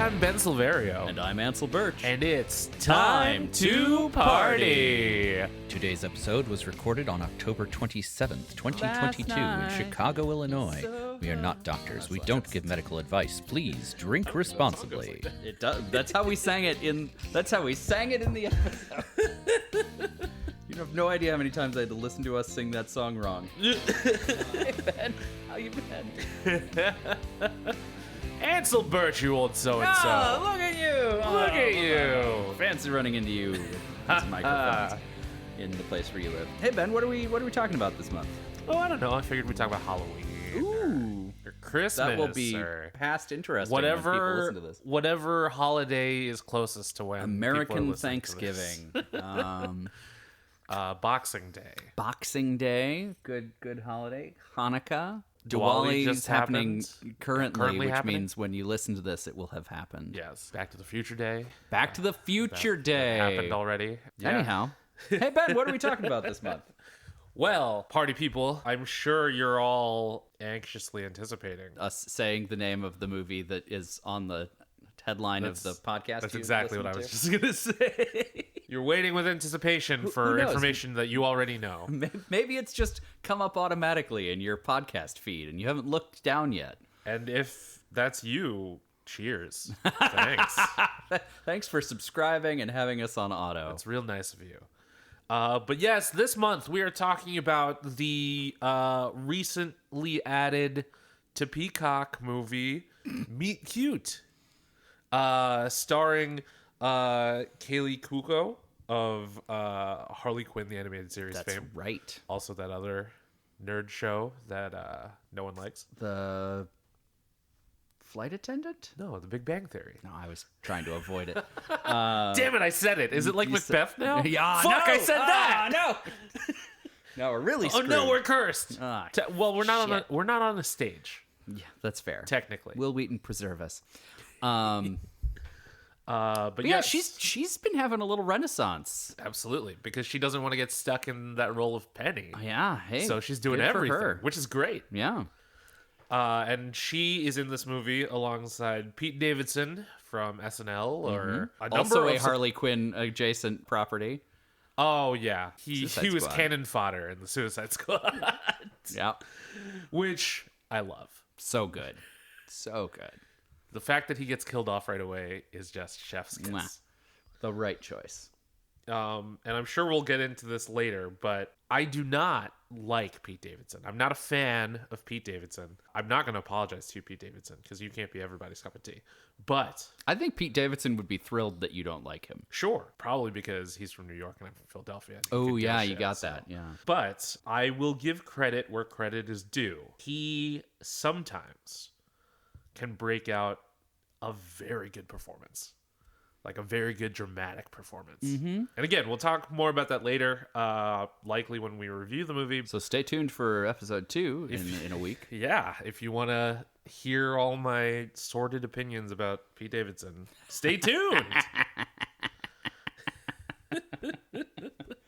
I'm Ben Silverio. And I'm Ansel Burch. And it's time to party. Today's episode was recorded on October 27th, 2022 in Chicago, Illinois. We are not doctors. We don't give medical advice. Please drink responsibly. It does. That's how we sang it in the episode. You have no idea how many times I had to listen to us sing that song wrong. Hey, Ben. How you been? Ansel Burch, you old so-and-so. Oh, look at you. Look at you. Fancy running into you with some microphones in the place where you live. Hey, Ben, what are we talking about this month? Oh, I don't know. I figured we'd talk about Halloween. Ooh. Or Christmas. That will be or past interesting when people listen to this. Whatever holiday is closest to when American people are Thanksgiving. Boxing Day. Boxing Day. Good holiday. Hanukkah. Diwali Diwali's happening happened. currently, which happening? means when you listen to this, it will have happened. Yes. Back to the Future Day. Back to the Future Day. That happened already. Yeah. Anyhow. Hey, Ben, what are we talking about this month? Well, party people, I'm sure you're all anxiously anticipating Us saying the name of the movie that is on the headline of the podcast. That's you exactly what I listened was just going to say. You're waiting with anticipation for knows? information that you already know. to. Maybe it's just come up automatically in your podcast feed and you haven't looked down yet. And if that's you, cheers. Thanks. Thanks for subscribing and having us on auto. It's real nice of you. But yes, this month we are talking about the recently added to Peacock movie, Meet Cute, starring Kaley Cuoco of Harley Quinn, the animated series That's fame. right. Also that other nerd show that no one likes. The flight attendant? No, The Big Bang Theory. No, I was trying to avoid it. Damn it, I said it. Is it like you Macbeth now? Yeah, Fuck, no. I said that. No. No, we're really Oh screwed. no, we're cursed. Well, we're not shit. we're not on the stage Yeah, that's fair. technically. Will Wheaton preserve us. But Yeah, yeah, she's been having a little renaissance. absolutely, because she doesn't want to get stuck in that role of Penny. Yeah, hey. So she's doing good for everything, her. which is great. Yeah. And she is in this movie alongside Pete Davidson from SNL, or a number Also of a Harley Quinn adjacent property. Oh yeah, he Suicide was Squad. cannon fodder in the Suicide Squad, Yeah. which I love. So good. So good. The fact that he gets killed off right away is just chef's kiss. Mwah. The right choice. And I'm sure we'll get into this later, but I do not like Pete Davidson. I'm not a fan of Pete Davidson. I'm not going to apologize to you, Pete Davidson, because you can't be everybody's cup of tea. But I think Pete Davidson would be thrilled that you don't like him. sure, probably because he's from New York and I'm from Philadelphia. and he Oh, could give a yeah, you shit, got so. that. Yeah. But I will give credit where credit is due. He sometimes can break out a very good performance. Like a very good dramatic performance. Mm-hmm. And again, we'll talk more about that later, likely when we review the movie. So stay tuned for episode 2 in a week. Yeah, if you want to hear all my sordid opinions about Pete Davidson, stay tuned.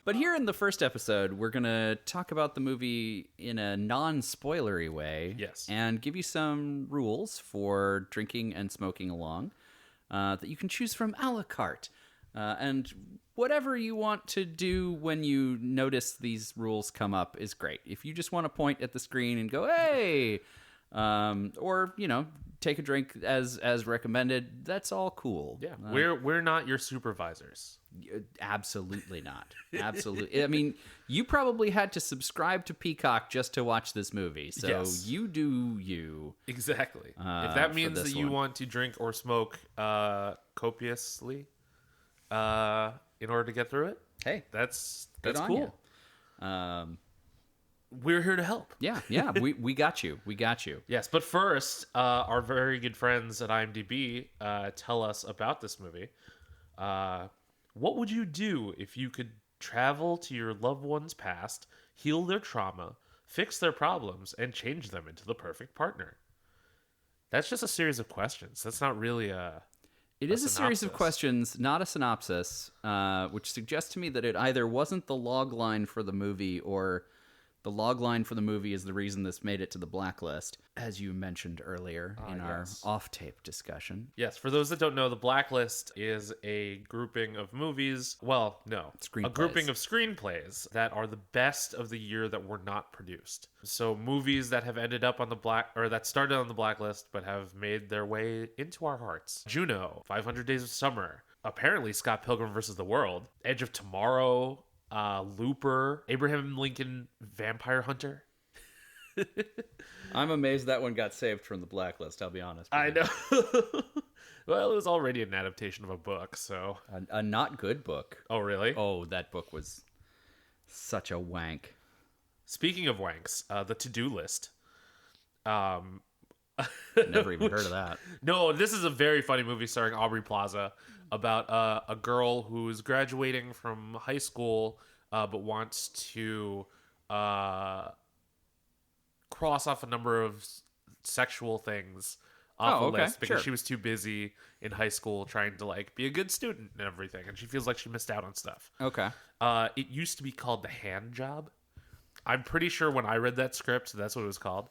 But here in the first episode, we're going to talk about the movie in a non-spoilery way. Yes. And give you some rules for drinking and smoking along that you can choose from a la carte. And whatever you want to do when you notice these rules come up is great. If you just want to point at the screen and go, hey, or, take a drink as recommended, that's all cool. Yeah, we're not your supervisors. Absolutely not. Absolutely. I mean, you probably had to subscribe to Peacock just to watch this movie. So Yes. you do you. Exactly. If that for means this that you one. want to drink or smoke copiously in order to get through it, Hey, that's good on cool. you. We're here to help. Yeah. We got you. We got you. Yes, but first, our very good friends at IMDb tell us about this movie. What would you do if you could travel to your loved one's past, heal their trauma, fix their problems, and change them into the perfect partner? That's just a series of questions. That's not really It is a series of synopsis. questions, not a synopsis, which suggests to me that it either wasn't the log line for the movie or The log line for the movie is the reason this made it to the blacklist, as you mentioned earlier in our off-tape discussion. Yes, for those that don't know, the blacklist is a grouping of movies. Well, no. A grouping of screenplays that are the best of the year that were not produced. So movies that have ended up on that started on the blacklist but have made their way into our hearts. Juno, 500 Days of Summer, apparently Scott Pilgrim vs. the World, Edge of Tomorrow, Looper, Abraham Lincoln Vampire Hunter. I'm amazed that one got saved from the blacklist, I'll be honest. I know. Well, it was already an adaptation of a book, so... A not good book. Oh, really? Oh, that book was such a wank. Speaking of wanks, the To-Do List. Never even heard of that. No, this is a very funny movie starring Aubrey Plaza about a girl who's graduating from high school but wants to cross off a number of sexual things off the list because she was too busy in high school trying to like be a good student and everything, and she feels like she missed out on stuff. Okay. It used to be called The Hand Job. I'm pretty sure when I read that script, that's what it was called.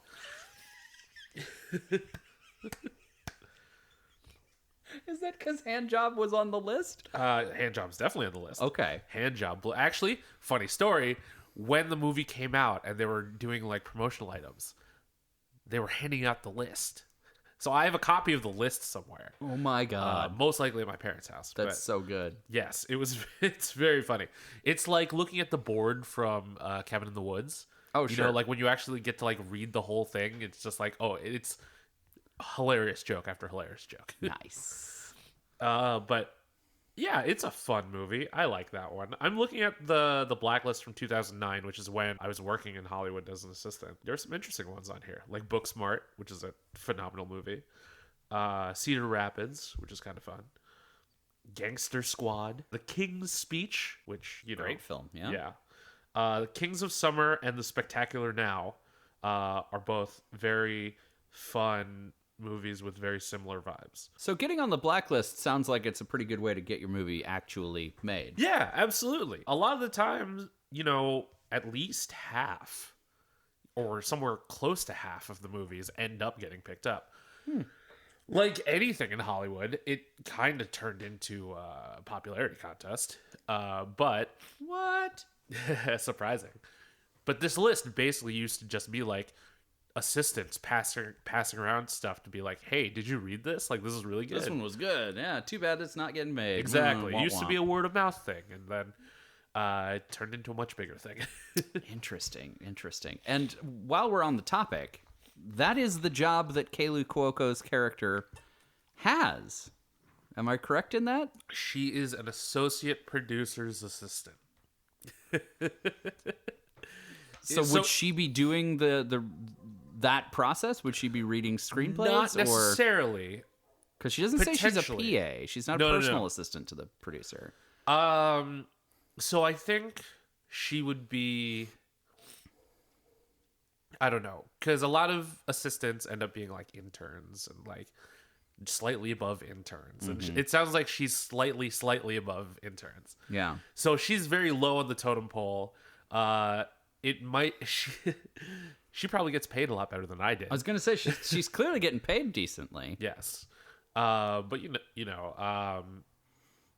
Is that because Hand Job was on the list? Hand Job's definitely on the list. Okay. Hand Job. Actually, funny story, when the movie came out and they were doing like promotional items, they were handing out the list. So I have a copy of the list somewhere. Oh my God. Most likely at my parents' house. That's so good. Yes, it's very funny. It's like looking at the board from Cabin in the Woods. Oh, sure. You know, like when you actually get to like read the whole thing, it's just like, oh, it's hilarious joke after hilarious joke. Nice. But yeah, it's a fun movie. I like that one. I'm looking at the Blacklist from 2009, which is when I was working in Hollywood as an assistant. There's some interesting ones on here, like Booksmart, which is a phenomenal movie. Cedar Rapids, which is kind of fun. Gangster Squad, The King's Speech, which, you know, great film. Yeah. Yeah. The Kings of Summer and The Spectacular Now are both very fun movies with very similar vibes. So getting on the blacklist sounds like it's a pretty good way to get your movie actually made. Yeah, absolutely. A lot of the times, you know, at least half or somewhere close to half of the movies end up getting picked up. Like anything in Hollywood, it kind of turned into a popularity contest. But What? surprising. But this list basically used to just be like assistants passing around stuff to be like, hey, did you read this? Like, this is really good. This one was good. Yeah, too bad it's not getting made. Exactly. It used to be a word of mouth thing, and then it turned into a much bigger thing. Interesting. And while we're on the topic, that is the job that Kaley Cuoco's character has. Am I correct in that? She is an associate producer's assistant. So would she be doing that process? Would she be reading screenplays? Not necessarily. Because she doesn't say she's a PA. She's not a personal assistant to the producer. So I think she would be... I don't know. Because a lot of assistants end up being like interns and like slightly above interns. And it sounds like she's slightly above interns. Yeah. So she's very low on the totem pole. She probably gets paid a lot better than I did. I was gonna say she's clearly getting paid decently. Yes, but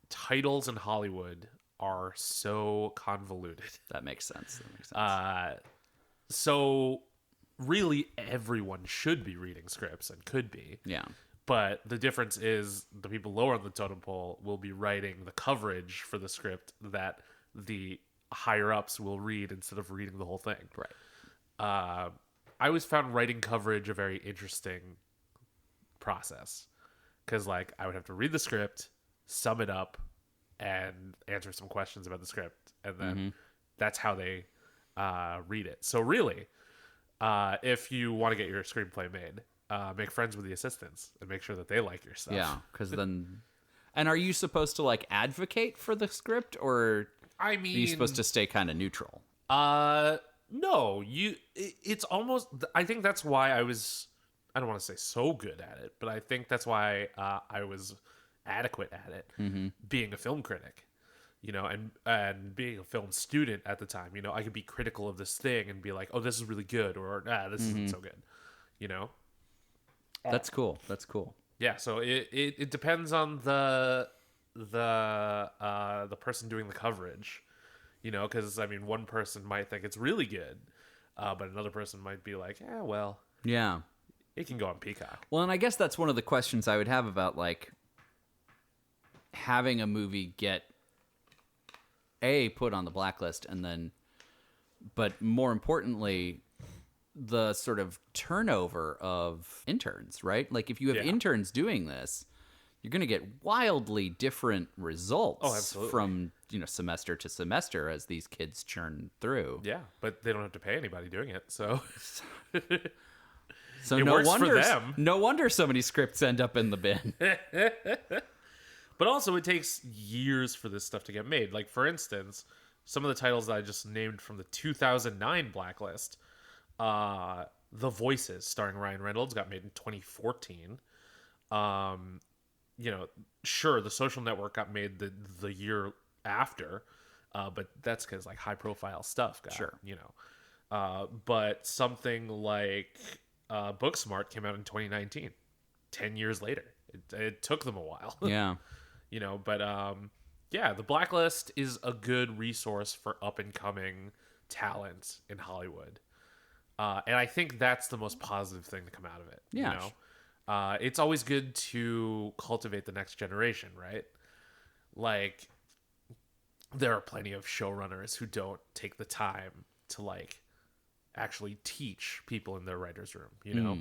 titles in Hollywood are so convoluted. That makes sense. So really, everyone should be reading scripts and could be. Yeah. But the difference is the people lower on the totem pole will be writing the coverage for the script that the higher ups will read instead of reading the whole thing. Right. I always found writing coverage a very interesting process because, like, I would have to read the script, sum it up, and answer some questions about the script, and then that's how they read it. So really, if you want to get your screenplay made, make friends with the assistants and make sure that they like your stuff. Yeah, because then... And are you supposed to, like, advocate for the script, or... I mean, are you supposed to stay kind of neutral? No, it's almost, I think that's why I don't want to say so good at it, but I think that's why I was adequate at it, being a film critic. you know, and being a film student at the time, you know, I could be critical of this thing and be like, oh, this is really good, or this isn't so good, you know. That's cool. That's cool. Yeah, so it depends on the person doing the coverage, you know, because I mean, one person might think it's really good, but another person might be like, well, Yeah. it can go on Peacock. Well, and I guess that's one of the questions I would have about, like, having a movie get put on the blacklist, and then, but more importantly, the sort of turnover of interns, right? Like, if you have interns doing this, you're going to get wildly different results from, you know, semester to semester as these kids churn through. Yeah, but they don't have to pay anybody doing it, so so it no works wonder, for them. No wonder so many scripts end up in the bin. But also, it takes years for this stuff to get made. Like, for instance, some of the titles that I just named from the 2009 blacklist, The Voices, starring Ryan Reynolds, got made in 2014. You know, sure, The Social Network got made the year after, but that's because, like, high-profile stuff got, you know. But something like Booksmart came out in 2019, 10 years later. It took them a while. Yeah. You know, but yeah, the blacklist is a good resource for up and coming talent in Hollywood, and I think that's the most positive thing to come out of it. Yeah, you know, it's always good to cultivate the next generation, right? Like, there are plenty of showrunners who don't take the time to, like, actually teach people in their writer's room. You know.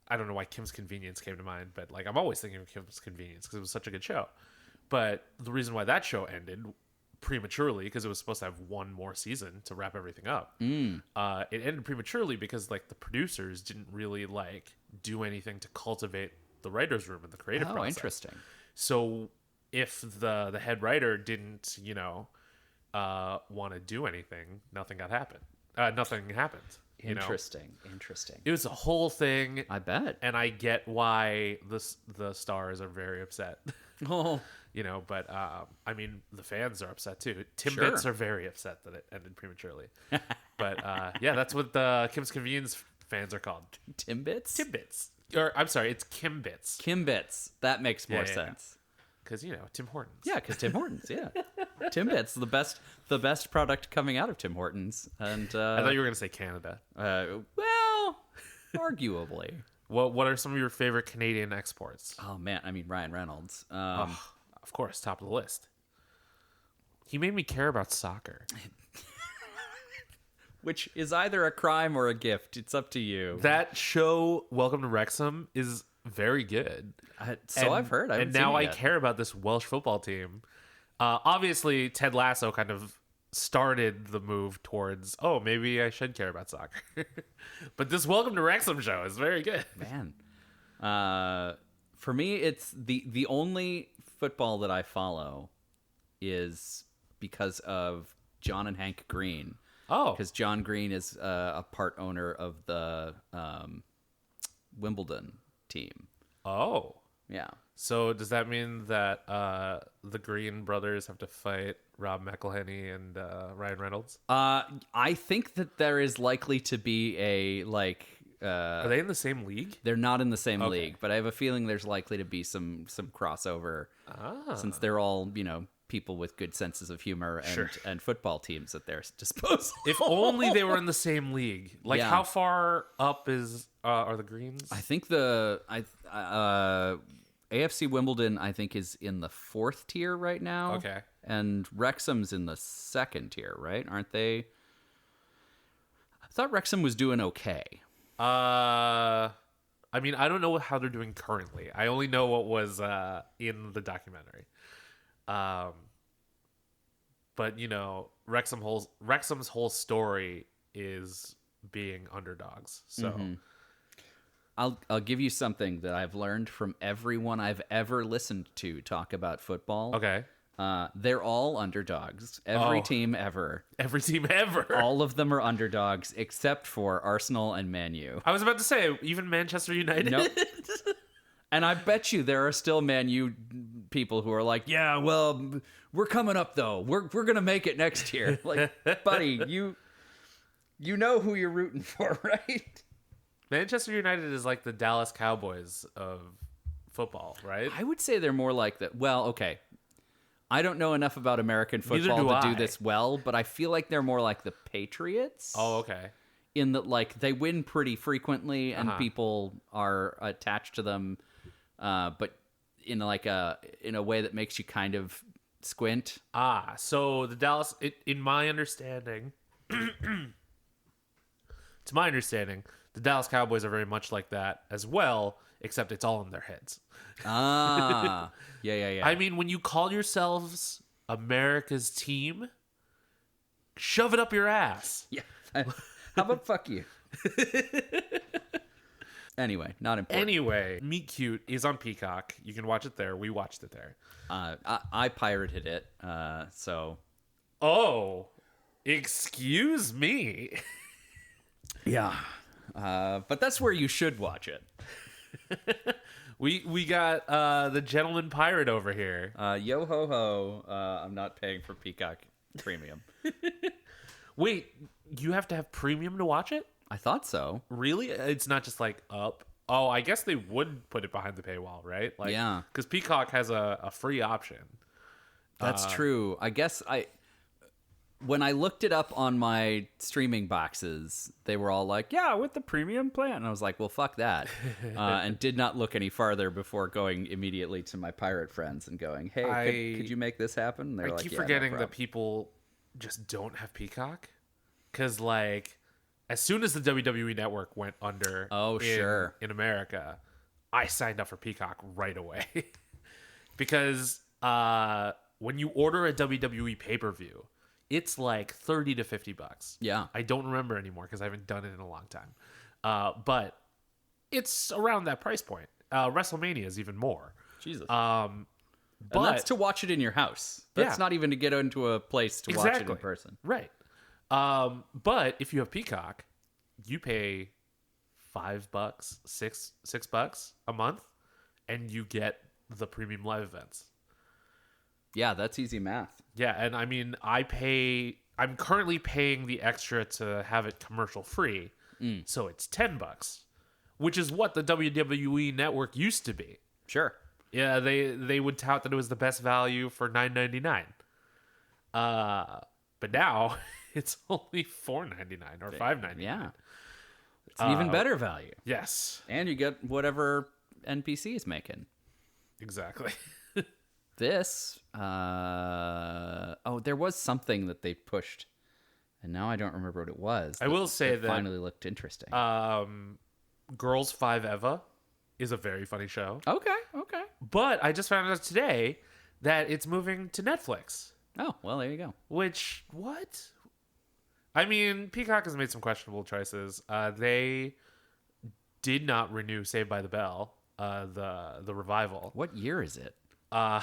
I don't know why Kim's Convenience came to mind, but, like, I'm always thinking of Kim's Convenience because it was such a good show. But the reason why that show ended prematurely, because it was supposed to have one more season to wrap everything up. It ended prematurely because, like, the producers didn't really, like, do anything to cultivate the writer's room and the creative process. Oh, interesting. So if the head writer didn't, you know, want to do anything, nothing happened. Interesting. It was a whole thing. I bet. And I get why the stars are very upset. Oh. You know, but I mean, the fans are upset too. Timbits are very upset that it ended prematurely. But yeah, that's what the Kim's Convenience fans are called. Timbits? Timbits. Or, I'm sorry, it's Kimbits. Kimbits. That makes more sense. Because, you know, Tim Hortons. Yeah, because Tim Hortons, yeah. Timbits, the best product coming out of Tim Hortons. And I thought you were going to say Canada. Well, arguably. What are some of your favorite Canadian exports? Oh, man. I mean, Ryan Reynolds. Of course, top of the list. He made me care about soccer. Which is either a crime or a gift. It's up to you. That show, Welcome to Wrexham, is very good. I've heard. And now I care about this Welsh football team. Obviously, Ted Lasso kind of started the move towards, oh, maybe I should care about soccer. But this Welcome to Wrexham show is very good. Man. For me, it's the only football that I follow is because of John and Hank Green. Oh. Because John Green is a part owner of the Wimbledon team. Oh. Yeah. So does that mean that the Green brothers have to fight Rob McElhenney and Ryan Reynolds? I think that there is likely to be a, like... are they in the same league? They're not in the same league, but I have a feeling there's likely to be some crossover since they're all, you know, people with good senses of humor and football teams at their disposal. If only they were in the same league. Like, how far up are the Greens? I think AFC Wimbledon, I think, is in the 4th tier right now. Okay. And Wrexham's in the 2nd tier, right? Aren't they? I thought Wrexham was doing okay. I mean, I don't know how they're doing currently. I only know what was in the documentary. But, you know, Wrexham's whole story is being underdogs. So I'll give you something that I've learned from everyone I've ever listened to talk about football. Okay. They're all underdogs. Every team ever. Every team ever. All of them are underdogs except for Arsenal and Man U. I was about to say, even Manchester United. Nope. And I bet you there are still Man U people who are like, yeah, well, we're coming up though. We're gonna make it next year. Like, buddy, you know who you're rooting for, right? Manchester United is like the Dallas Cowboys of football, right? I would say they're more like that. Well, okay. I don't know enough about American football to do this well, but I feel like they're more like the Patriots. Oh, okay. In that, like, they win pretty frequently and people are attached to them, but in like in a way that makes you kind of squint. So the Dallas, in my understanding, to my understanding, the Dallas Cowboys are very much like that as well, except it's all in their heads. Yeah. I mean, when you call yourselves America's team, shove it up your ass. Yeah. How about fuck you? Anyway, not important. Anyway, Meet Cute is on Peacock. You can watch it there. We watched it there. I pirated it, so... Oh, excuse me. Yeah. But that's where you should watch it. We got the gentleman pirate over here. Yo ho ho. I'm not paying for Peacock Premium. Wait, you have to have premium to watch it? I thought so. Really? It's not just like up. Oh, I guess they would put it behind the paywall, right? Like, yeah. Because Peacock has a free option. That's true. I guess when I looked it up on my streaming boxes, they were all like, yeah, with the premium plan. And I was like, well, fuck that. And did not look any farther before going immediately to my pirate friends and going, hey, could you make this happen? I keep forgetting that people just don't have Peacock. Because, like, as soon as the WWE Network went under in America, I signed up for Peacock right away. Because when you order a WWE pay-per-view, it's like $30 to $50. Yeah. I don't remember anymore because I haven't done it in a long time. But it's around that price point. WrestleMania is even more. Jesus. But and that's to watch it in your house. That's not even to get into a place to watch it in person. Right. But if you have Peacock, you pay $5, $6 a month, and you get the premium live events. Yeah, that's easy math. Yeah, and I mean, I'm currently paying the extra to have it commercial free, so it's $10, which is what the WWE Network used to be. Sure. Yeah, they would tout that it was the best value for $9.99. But now it's only $4.99 or $5.99. Yeah, it's an even better value. Yes, and you get whatever NPC is making. Exactly. This, there was something that they pushed, and now I don't remember what it was. I will say that finally looked interesting. Girls 5 Eva is a very funny show. Okay. But I just found out today that it's moving to Netflix. Oh, well, there you go. Which, what? I mean, Peacock has made some questionable choices. They did not renew Saved by the Bell, the revival. What year is it? The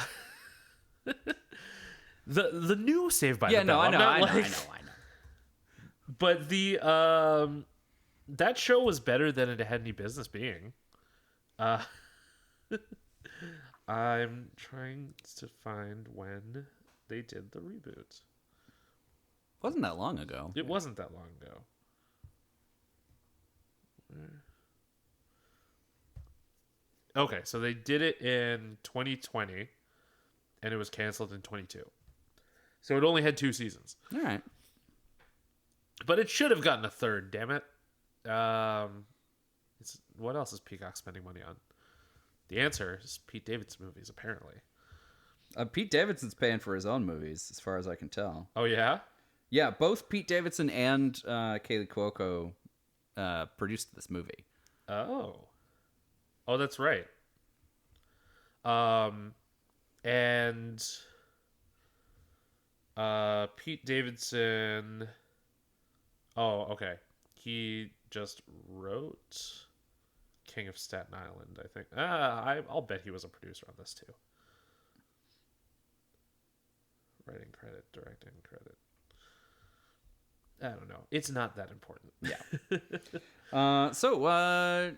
new Saved by the Bell. I know. But the that show was better than it had any business being. I'm trying to find when they did the reboot. Wasn't that long ago. It wasn't that long ago. Okay, so they did it in 2020, and it was canceled in 22. So it only had 2 seasons. All right. But it should have gotten a third, damn it. What else is Peacock spending money on? The answer is Pete Davidson movies, apparently. Pete Davidson's paying for his own movies, as far as I can tell. Oh, yeah? Yeah, both Pete Davidson and Kaley Cuoco produced this movie. Oh, that's right. And Pete Davidson. Oh, okay. He just wrote King of Staten Island, I think. I'll bet he was a producer on this too. Writing credit, directing credit. I don't know. It's not that important. Yeah. So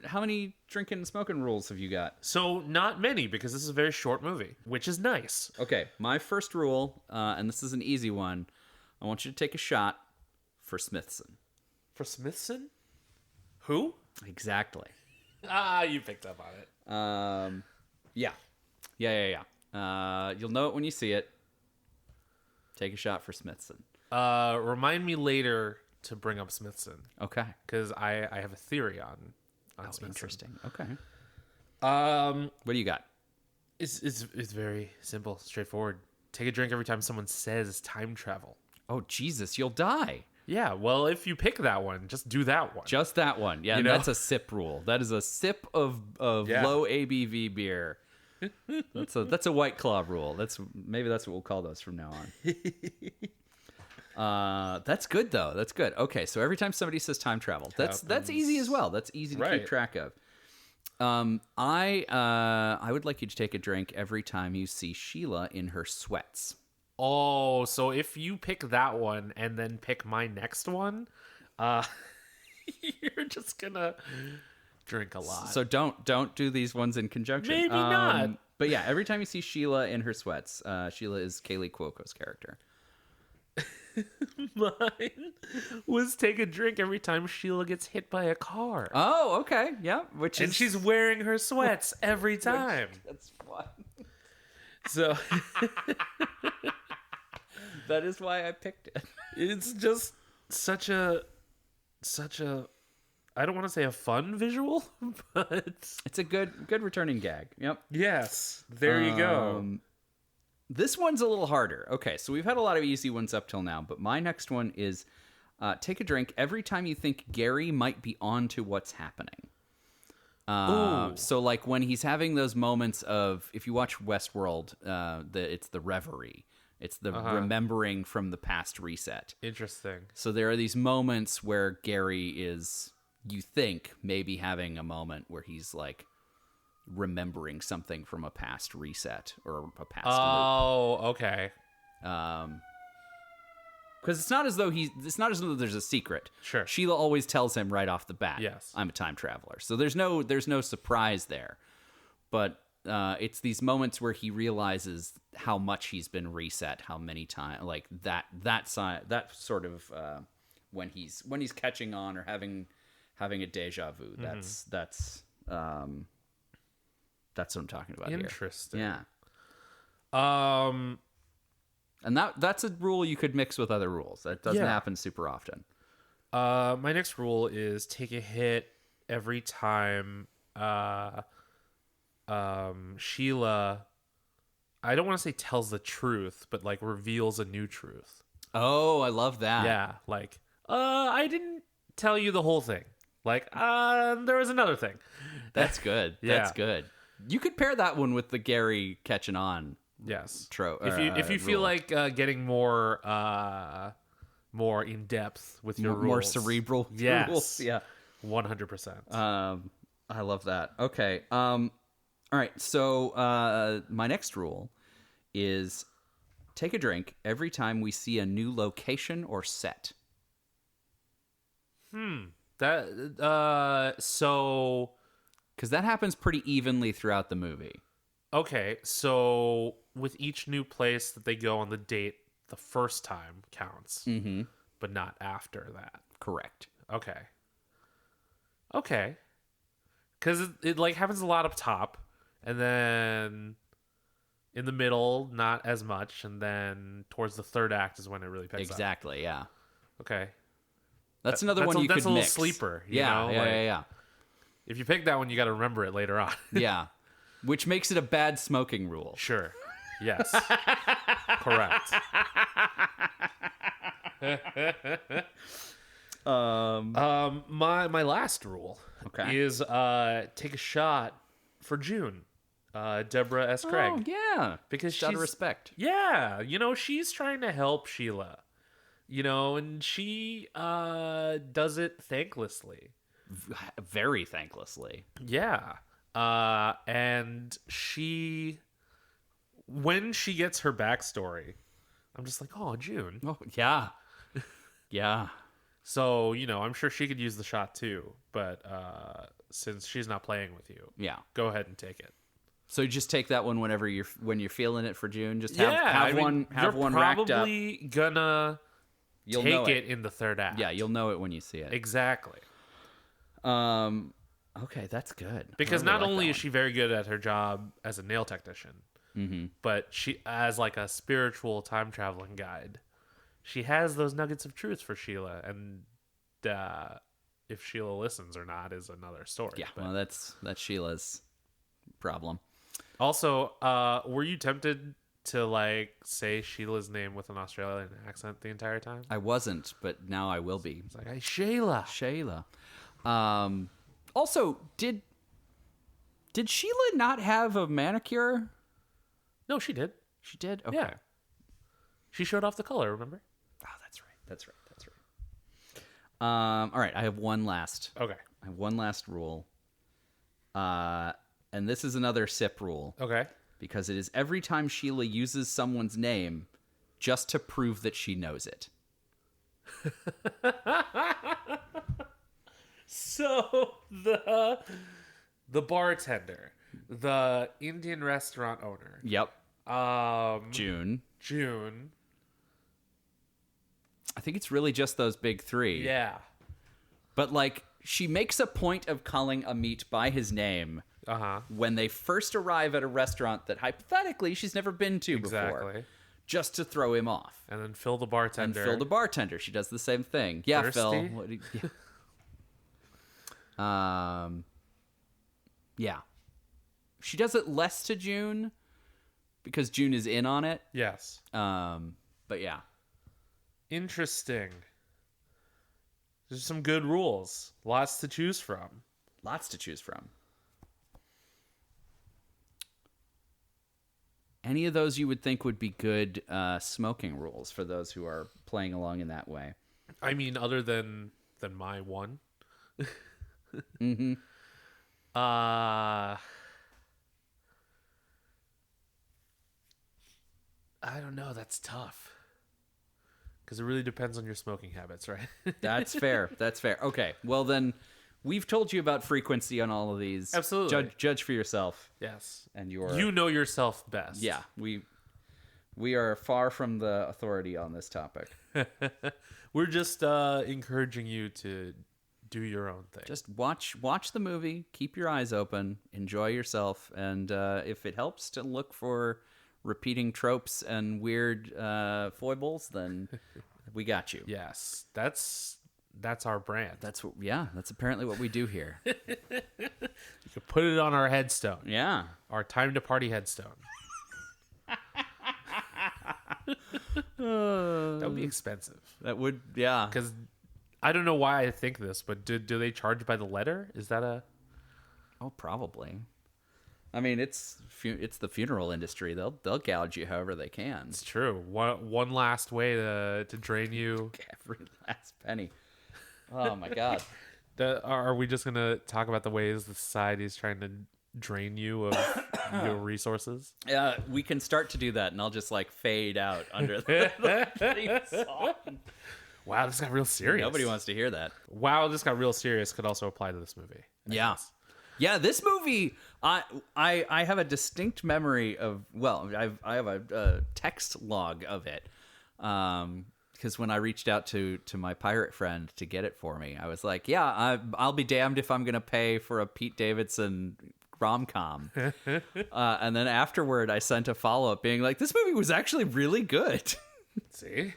how many drinking and smoking rules have you got? So not many, because this is a very short movie, which is nice. Okay, my first rule, and this is an easy one. I want you to take a shot for Smithson. For Smithson? Who? Exactly. You picked up on it. Yeah. You'll know it when you see it. Take a shot for Smithson. Remind me later to bring up Smithson. Okay. Because I have a theory on Smithson. Interesting. Okay. What do you got? It's very simple, straightforward. Take a drink every time someone says time travel. Oh, Jesus, you'll die. Yeah, well, if you pick that one, just do that one. Just that one. Yeah, that's a sip rule. That is a sip of low ABV beer. That's a White Claw rule. Maybe that's what we'll call those from now on. That's good though. That's good. Okay, so every time somebody says time travel, that's easy as well. That's easy to keep track of. I would like you to take a drink every time you see Sheila in her sweats. Oh, so if you pick that one and then pick my next one, you're just gonna drink a lot. So don't do these ones in conjunction. Maybe not. But yeah, every time you see Sheila in her sweats, Sheila is Kaley Cuoco's character. Mine was take a drink every time Sheila gets hit by a car. Oh, okay. Yeah. And she's wearing her sweats every time. That's fun. So that is why I picked it. It's just such a I don't want to say a fun visual, but it's a good returning gag. Yep. Yes. There you go. This one's a little harder. Okay, so we've had a lot of easy ones up till now, but my next one is take a drink every time you think Gary might be on to what's happening. So like when he's having those moments of, if you watch Westworld, it's the reverie. It's the remembering from the past reset. Interesting. So there are these moments where Gary is, you think, maybe having a moment where he's like remembering something from a past reset or a past loop. Oh, okay. Because it's not as though there's a secret. Sure. Sheila always tells him right off the bat, yes, I'm a time traveler. So there's no surprise there. But it's these moments where he realizes how much he's been reset, how many times, like that sort of when he's catching on or having a deja vu. That's what I'm talking about. Interesting. Here. Yeah. And that's a rule you could mix with other rules. That doesn't happen super often. My next rule is take a hit every time Sheila, I don't want to say tells the truth, but like reveals a new truth. Oh, I love that. Yeah, like I didn't tell you the whole thing. Like there was another thing. That's good. Yeah. That's good. You could pair that one with the Gary catching on. Yes. If you feel like getting more in depth with your rules, more cerebral rules. Yeah. 100%. I love that. Okay. All right. So my next rule is take a drink every time we see a new location or set. So because that happens pretty evenly throughout the movie. Okay, so with each new place that they go on the date, the first time counts, but not after that. Correct. Okay. Because it like happens a lot up top, and then in the middle, not as much, and then towards the third act is when it really picks up. Exactly. Yeah. Okay. That's another one you could mix. That's a little sleeper. Yeah. If you pick that one, you got to remember it later on. Yeah. Which makes it a bad smoking rule. Sure. Yes. Correct. My last rule is take a shot for June. Deborah S. Craig. Oh, yeah. Because she's out of respect. Yeah. She's trying to help Sheila. And she does it thanklessly. Very thanklessly. Yeah. And when she gets her backstory, I'm just like, oh, June. Oh, yeah. Yeah. So, I'm sure she could use the shot too, but since she's not playing with you, Yeah. go ahead and take it. So just take that one when you're feeling it for June. Just have one you're racked up. probably gonna take it in the third act. Yeah, you'll know it when you see it. Exactly. Okay, that's good. Because not only is she very good at her job as a nail technician, but she, as like a spiritual time traveling guide, she has those nuggets of truth for Sheila, and if Sheila listens or not is another story. Yeah, but well, that's Sheila's problem. Also, were you tempted to like say Sheila's name with an Australian accent the entire time? I wasn't, but now I will be. It's like, hey, Sheila. Also, did Sheila not have a manicure? No, she did. She did? Okay. Yeah. She showed off the color, remember? Oh, that's right. All right, I have one last. Okay. I have one last rule. And this is another SIP rule. Okay. Because it is every time Sheila uses someone's name just to prove that she knows it. So the bartender, the Indian restaurant owner. Yep. June. I think it's really just those big three. Yeah. But like she makes a point of calling Amit by his name when they first arrive at a restaurant that hypothetically she's never been to before. Just to throw him off. And then Phil the bartender. She does the same thing. Yeah, Thirsty? Phil. Yeah. She does it less to June because June is in on it. Yes. But yeah. Interesting. There's some good rules. Lots to choose from. Any of those you would think would be good smoking rules for those who are playing along in that way? I mean, other than my one. Mm-hmm. I don't know. That's tough. Because it really depends on your smoking habits, right? That's fair. Okay. Well, then we've told you about frequency on all of these. Absolutely. Judge for yourself. Yes. And you know yourself best. Yeah. We are far from the authority on this topic. We're just encouraging you to do your own thing. Just watch the movie, keep your eyes open, enjoy yourself, and if it helps to look for repeating tropes and weird foibles, then we got you. Yes, that's our brand. That's apparently what we do here. You could put it on our headstone. Yeah, our time to party headstone. That would be expensive. That would, yeah. Because I don't know why I think this, but do they charge by the letter? Is that a? Oh, probably. I mean, it's the funeral industry. They'll gouge you however they can. It's true. One last way to drain you. Every last penny. Oh my God. Are we just gonna talk about the ways the society is trying to drain you of your resources? Yeah, we can start to do that, and I'll just like fade out under the theme song. Wow, this got real serious. Nobody wants to hear that. Wow, this got real serious could also apply to this movie. Yeah. Yeah, this movie, I have a distinct memory of, well, I have a text log of it. Because when I reached out to my pirate friend to get it for me, I was like, yeah, I'll be damned if I'm going to pay for a Pete Davidson rom-com. And then afterward, I sent a follow-up being like, this movie was actually really good. See?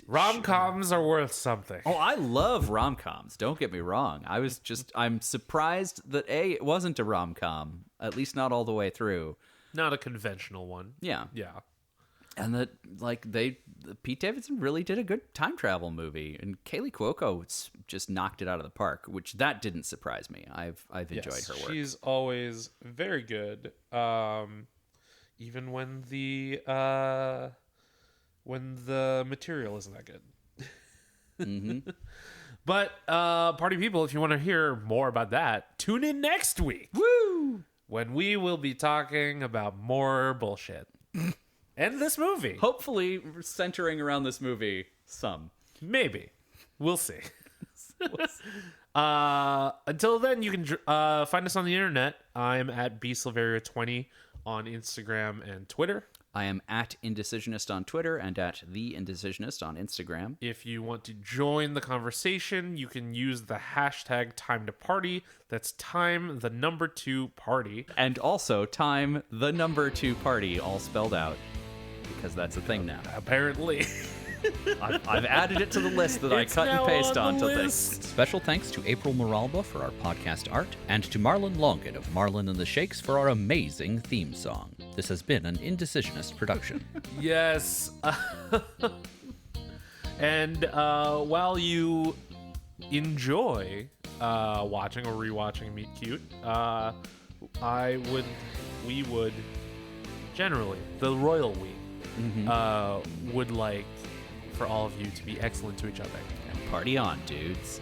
Rom-coms are worth something. Oh, I love rom-coms. Don't get me wrong. I'm surprised that it wasn't a rom-com, at least not all the way through. Not a conventional one. Yeah. Yeah. And that, like, Pete Davidson really did a good time travel movie, and Kaley Cuoco just knocked it out of the park, which that didn't surprise me. I've enjoyed her work. She's always very good, even when the material isn't that good. Mm-hmm. But party people, if you want to hear more about that, tune in next week. Woo! When we will be talking about more bullshit. And this movie. Hopefully centering around this movie some. Maybe. We'll see. Until then, you can find us on the internet. I'm at bsilverio20 on Instagram and Twitter. I am at Indecisionist on Twitter and at The Indecisionist on Instagram. If you want to join the conversation, you can use the hashtag #TimeToParty. That's time2party. And also time2party, all spelled out, because that's a thing now. Apparently. I've added it to the list that I cut and paste onto things. Special thanks to April Moralba for our podcast art, and to Marlon Longan of Marlon and the Shakes for our amazing theme song. This has been an Indecisionist production. Yes. And while you enjoy watching or rewatching Meet Cute, we would generally, the royal we, would like for all of you to be excellent to each other. And party on, dudes.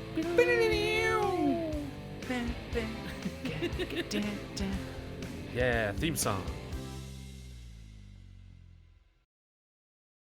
Yeah, theme song.